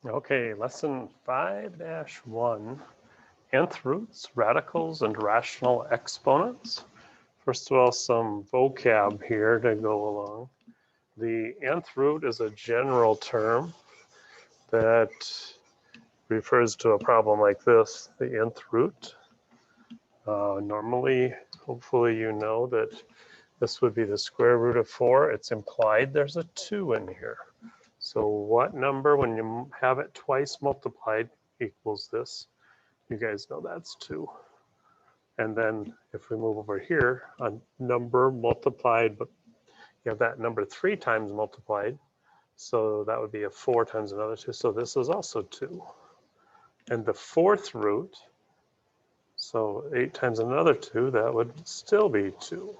Okay, lesson 5-1, nth roots, radicals, and rational exponents. First of all, some vocab here to go along. The nth root is a general term that refers to a problem like this, the nth root. Normally, hopefully you know that this would be the square root of 4. It's implied there's a 2 in here. So what number, when you have it twice multiplied, equals this? You guys know that's 2. And then if we move over here, a number multiplied, but you have that number 3 times multiplied. So that would be a 4 times another 2. So this is also 2. And the fourth root, so 8 times another 2, that would still be 2.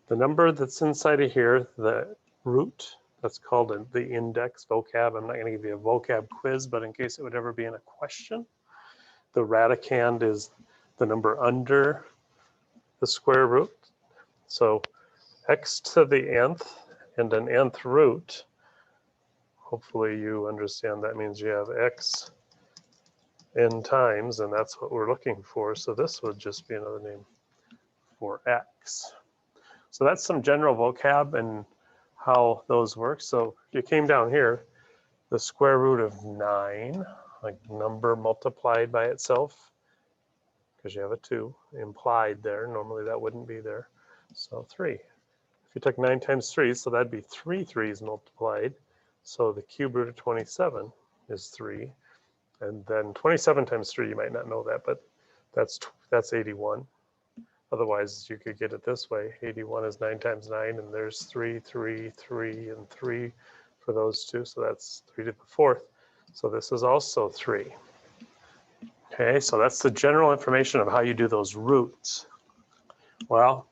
The number that's inside of here, the root, that's called the index vocab. I'm not going to give you a vocab quiz, but in case it would ever be in a question, the radicand is the number under the square root. So x to the nth and an nth root, hopefully you understand that means you have x n times, and that's what we're looking for. So this would just be another name for x. So that's some general vocab and how those work. So you came down here, the square root of 9, like number multiplied by itself, because you have a 2 implied there. Normally that wouldn't be there. So 3. If you took 9 times 3, so that'd be 3 3's multiplied. So the cube root of 27 is 3. And then 27 times 3, you might not know that, but that's 81. Otherwise, you could get it this way. 81 is 9 times 9, and there's 3, 3, 3, and 3 for those two. So that's 3 to the 4th. So this is also 3. Okay, so that's the general information of how you do those roots. Well,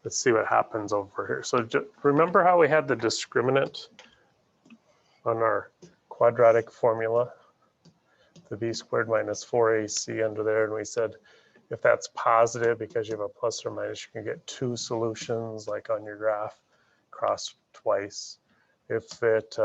let's see what happens over here. So remember how we had the discriminant on our quadratic formula? The b squared minus 4ac under there, and we said if that's positive, because you have a plus or minus, you can get 2 solutions, like on your graph, cross twice. If it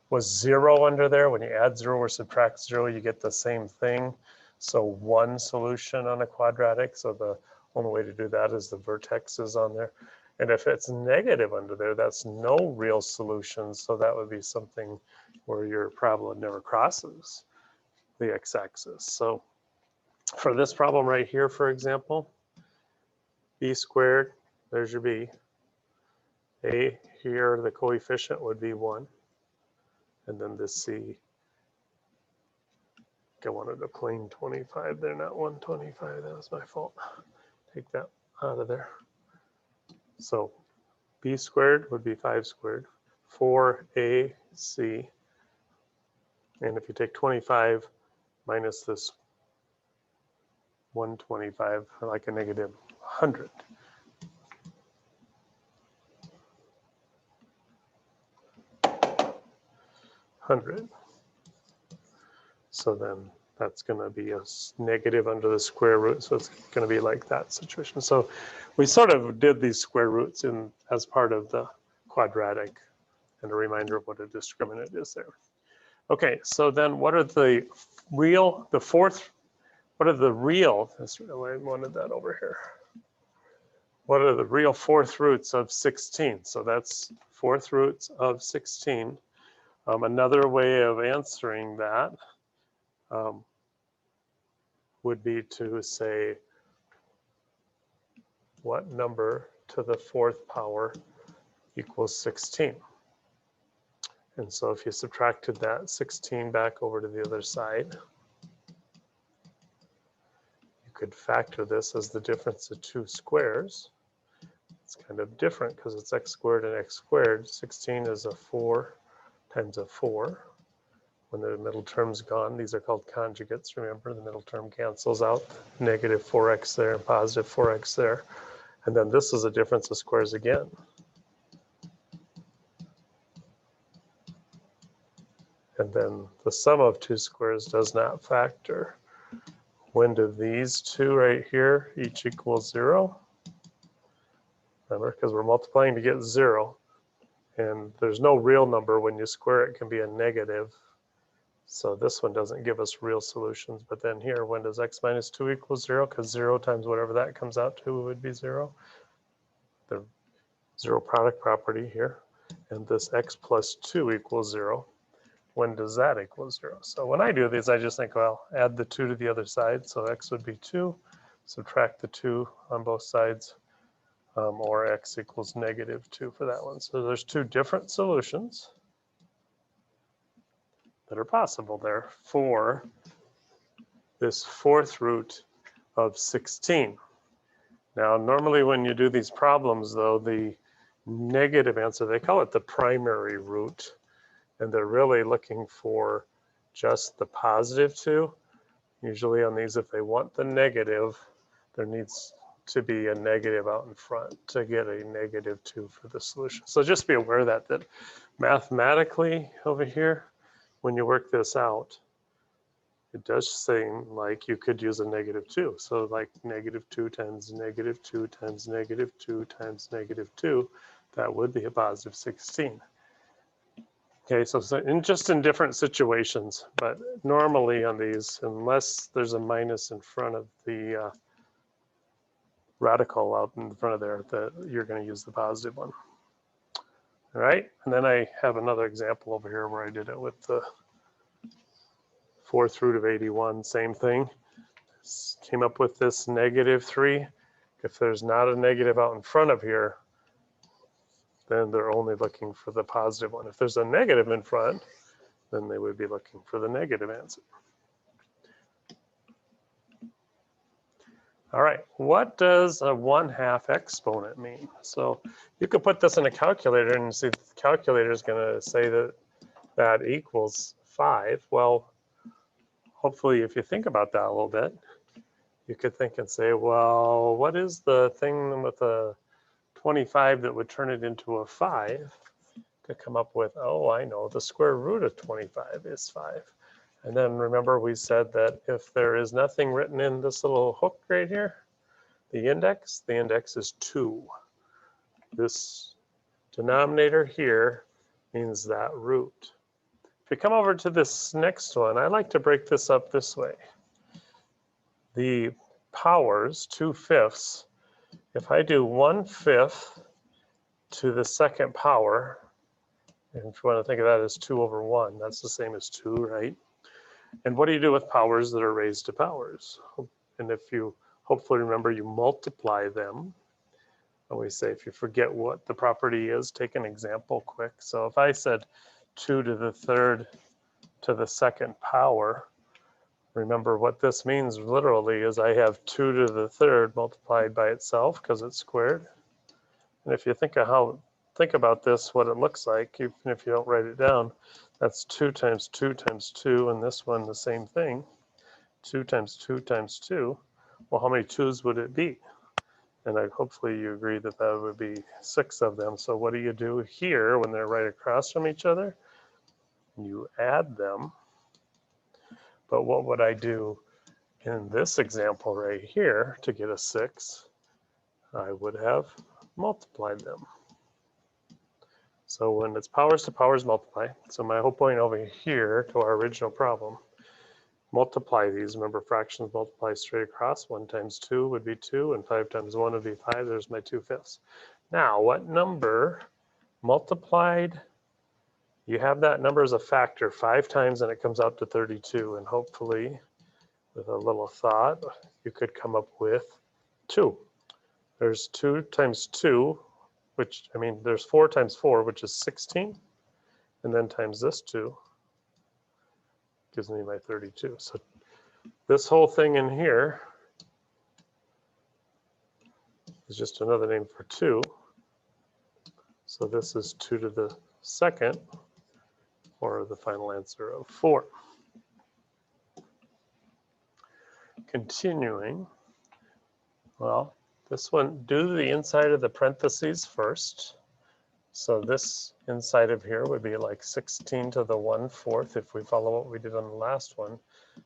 was 0 under there, when you add 0 or subtract 0, you get the same thing. So 1 solution on a quadratic. So the only way to do that is the vertex is on there. And if it's negative under there, that's no real solution. So that would be something where your problem never crosses the x-axis. So for this problem right here, for example, b squared, there's your b. A here, the coefficient would be 1. And then this c, I wanted a plain 25 there, not 125. That was my fault. Take that out of there. So b squared would be 5 squared, 4ac. And if you take 25 minus this 125, like a negative 100. So then that's going to be a negative under the square root. So it's going to be like that situation. So we sort of did these square roots in as part of the quadratic, and a reminder of what a discriminant is there. Okay, so then what are the real, I wanted that over here. What are the real fourth roots of 16? So that's fourth roots of 16. Another way of answering that would be to say, what number to the 4th power equals 16? And so if you subtracted that 16 back over to the other side, you could factor this as the difference of 2 squares. It's kind of different because it's x squared and x squared. 16 is a 4 times a 4. When the middle term's gone, these are called conjugates. Remember, the middle term cancels out. Negative 4x there and positive 4x there. And then this is a difference of squares again. And then the sum of 2 squares does not factor. When do these two right here each equal 0? Remember, because we're multiplying to get 0. And there's no real number. When you square it, it can be a negative. So this one doesn't give us real solutions, but then here, when does x minus 2 equal 0? Because 0 times whatever that comes out to would be 0. The zero product property here. And this x plus 2 equals 0. When does that equal 0? So when I do these, I just think, well, add the 2 to the other side. So x would be 2. Subtract the 2 on both sides, or x equals negative 2 for that one. So there's two different solutions that are possible there for this fourth root of 16. Now, normally when you do these problems, though, the negative answer, they call it the primary root, and they're really looking for just the positive 2. Usually on these, if they want the negative, there needs to be a negative out in front to get a negative 2 for the solution. So just be aware of that mathematically over here, when you work this out, it does seem like you could use a negative 2. So like negative 2 times negative 2 times negative 2 times negative 2, that would be a positive 16. Okay, so just in different situations, but normally on these, unless there's a minus in front of the radical out in front of there, that you're going to use the positive one. All right, and then I have another example over here where I did it with the fourth root of 81, same thing. Came up with this negative 3. If there's not a negative out in front of here, then they're only looking for the positive one. If there's a negative in front, then they would be looking for the negative answer. All right, what does a 1/2 exponent mean? So you could put this in a calculator and see the calculator is going to say that that equals 5. Well, hopefully if you think about that a little bit, you could think and say, well, what is the thing with a 25 that would turn it into a 5? To come up with, oh, I know, the square root of 25 is 5. And then remember we said that if there is nothing written in this little hook right here, the index is 2. This denominator here means that root. If you come over to this next one, I like to break this up this way. The powers, 2/5, if I do 1/5 to the second power, and if you want to think of that as 2 over 1, that's the same as 2, right? And what do you do with powers that are raised to powers? And if you hopefully remember, you multiply them. And we say, if you forget what the property is, take an example quick. So if I said 2 to the third to the second power, remember what this means literally is I have 2 to the third multiplied by itself because it's squared. And if you think about this, what it looks like, even if you don't write it down, that's 2 times 2 times 2, and this one the same thing, 2 times 2 times 2. Well, how many 2's would it be? And hopefully you agree that that would be 6 of them. So what do you do here when they're right across from each other? You add them. But what would I do in this example right here to get a 6? I would have multiplied them. So when it's powers to powers multiply, so my whole point over here to our original problem, multiply these. Remember, fractions multiply straight across. 1 times 2 would be 2, and 5 times 1 would be 5. There's my 2/5. Now, what number multiplied? You have that number as a factor 5 times, and it comes out to 32. And hopefully, with a little thought, you could come up with 2. There's 2 times 2, which, I mean, there's 4 times 4, which is 16, and then times this 2 gives me my 32. So this whole thing in here is just another name for 2. So this is 2 to the second, or the final answer of 4. Continuing, well, this one, do the inside of the parentheses first. So this inside of here would be like 16 to the 1/4 if we follow what we did on the last one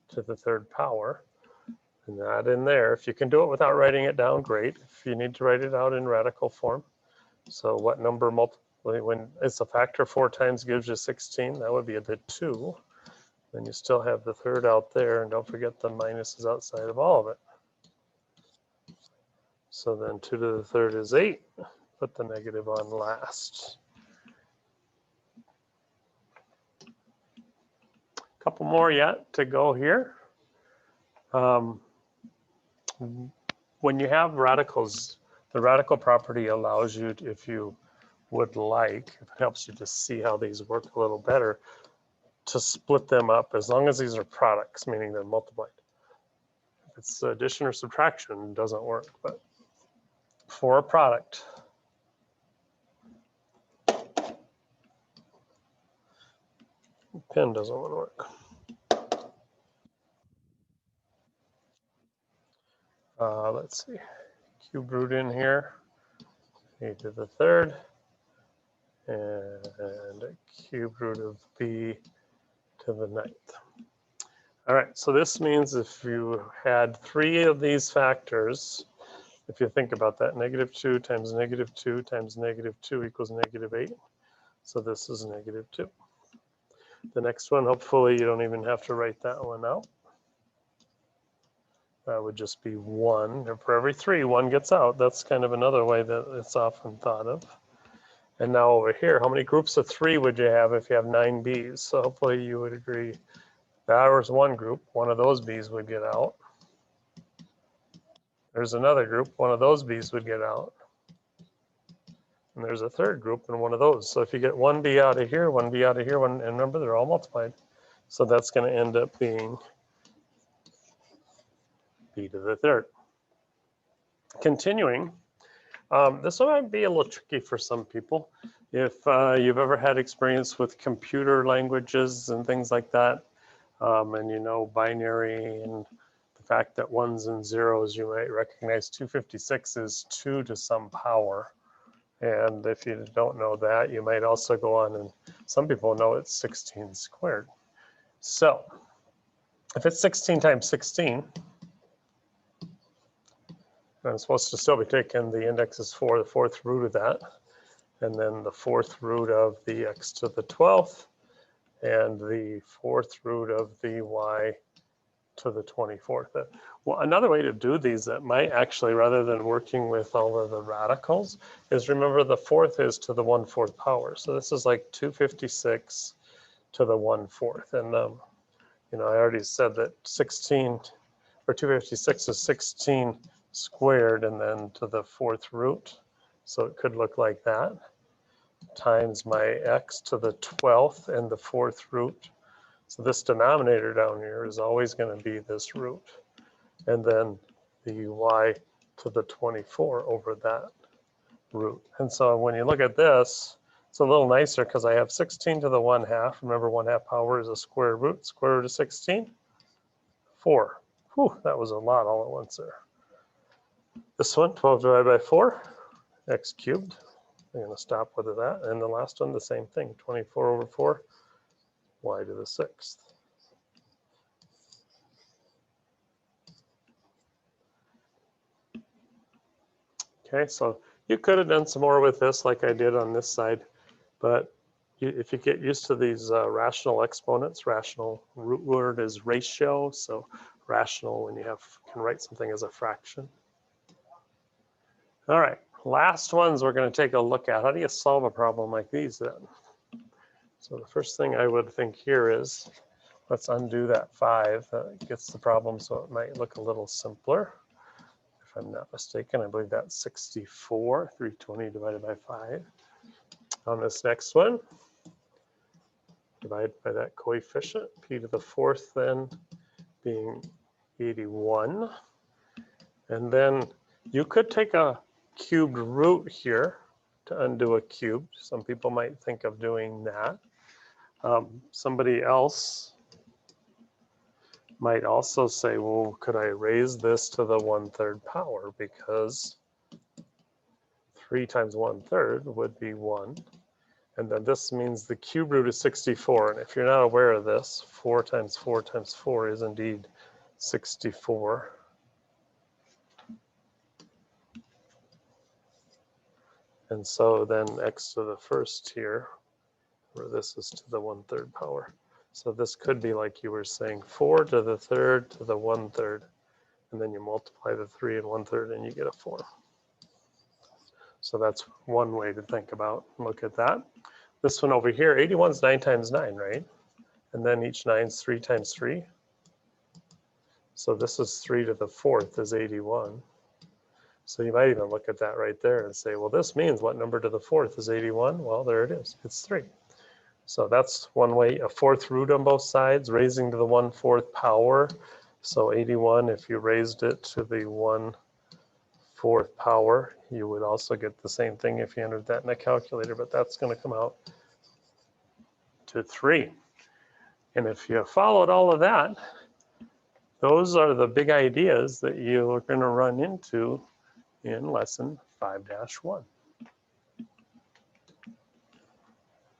to the third power. And that in there, if you can do it without writing it down, great. If you need to write it out in radical form. So what number multiply, when it's a factor 4 times gives you 16, that would be the 2. Then you still have the third out there, and don't forget the minus is outside of all of it. So then 2 to the third is 8. Put the negative on last. Couple more yet to go here. When you have radicals, the radical property allows you, if you would like, if it helps you to see how these work a little better, to split them up as long as these are products, meaning they're multiplied. If it's addition or subtraction, it doesn't work, but for a product, pen doesn't want to work. Let's see, cube root in here, a to the third, and a cube root of b to the ninth. All right, so this means if you had 3 of these factors, if you think about that, -2 times -2 times -2 equals -8. So this is -2. The next one, hopefully you don't even have to write that one out. That would just be 1. And for every 3, 1 gets out. That's kind of another way that it's often thought of. And now over here, how many groups of 3 would you have if you have 9 B's? So hopefully you would agree that was one group. One of those B's would get out. There's another group. One of those B's would get out. And there's a third group in one of those. So if you get 1 B out of here, 1 B out of here, and remember, they're all multiplied. So that's going to end up being b to the third. Continuing, this one might be a little tricky for some people. If you've ever had experience with computer languages and things like that, and you know binary and the fact that 1s and 0s, you might recognize 256 is 2 to some power. And if you don't know that, you might also go on, and some people know it's 16 squared. So if it's 16 times 16, I'm supposed to still be taking the index is 4, the 4th root of that, and then the 4th root of the x to the 12th, and the 4th root of the y to the 24th. Well, another way to do these that might actually, rather than working with all of the radicals, is remember the 4th is to the 1/4 power. So this is like 256 to the 1/4. And, you know, I already said that 16, or 256 is 16 squared and then to the 4th root. So it could look like that, times my x to the 12th and the 4th root. So this denominator down here is always going to be this root. And then the y to the 24 over that root. And so when you look at this, it's a little nicer because I have 16 to the 1/2. Remember, 1/2 power is a square root. Square root of 16? 4. Whew, that was a lot all at once there. This one, 12 divided by 4, x cubed. I'm going to stop with that. And the last one, the same thing, 24 over 4, y to the 6th. Okay, so you could have done some more with this like I did on this side, but if you get used to these rational exponents, rational root word is ratio, so rational when you can write something as a fraction. All right, last ones we're going to take a look at. How do you solve a problem like these then? So the first thing I would think here is, let's undo that 5. That gets the problem so it might look a little simpler. If I'm not mistaken, I believe that's 64, 320 divided by 5. On this next one, divide by that coefficient, p to the 4th then being 81. And then you could take a cubed root here to undo a cube. Some people might think of doing that. Somebody else might also say, well, could I raise this to the 1/3 power? Because 3 times 1/3 would be 1. And then this means the cube root is 64. And if you're not aware of this, 4 times 4 times 4 is indeed 64. And so then x to the 1st here, where this is to the 1/3 power. So this could be like you were saying, 4 to the third to the 1/3. And then you multiply the 3 and 1/3 and you get a 4. So that's one way to think about, look at that. This one over here, 81 is 9 times 9, right? And then each 9 is 3 times 3. So this is 3 to the 4th is 81. So you might even look at that right there and say, well, this means what number to the 4th is 81? Well, there it is, it's 3. So that's one way, a 4th root on both sides, raising to the 1/4 power. So 81, if you raised it to the 1/4 power, you would also get the same thing if you entered that in a calculator, but that's going to come out to 3. And if you followed all of that, those are the big ideas that you're going to run into in lesson 5-1.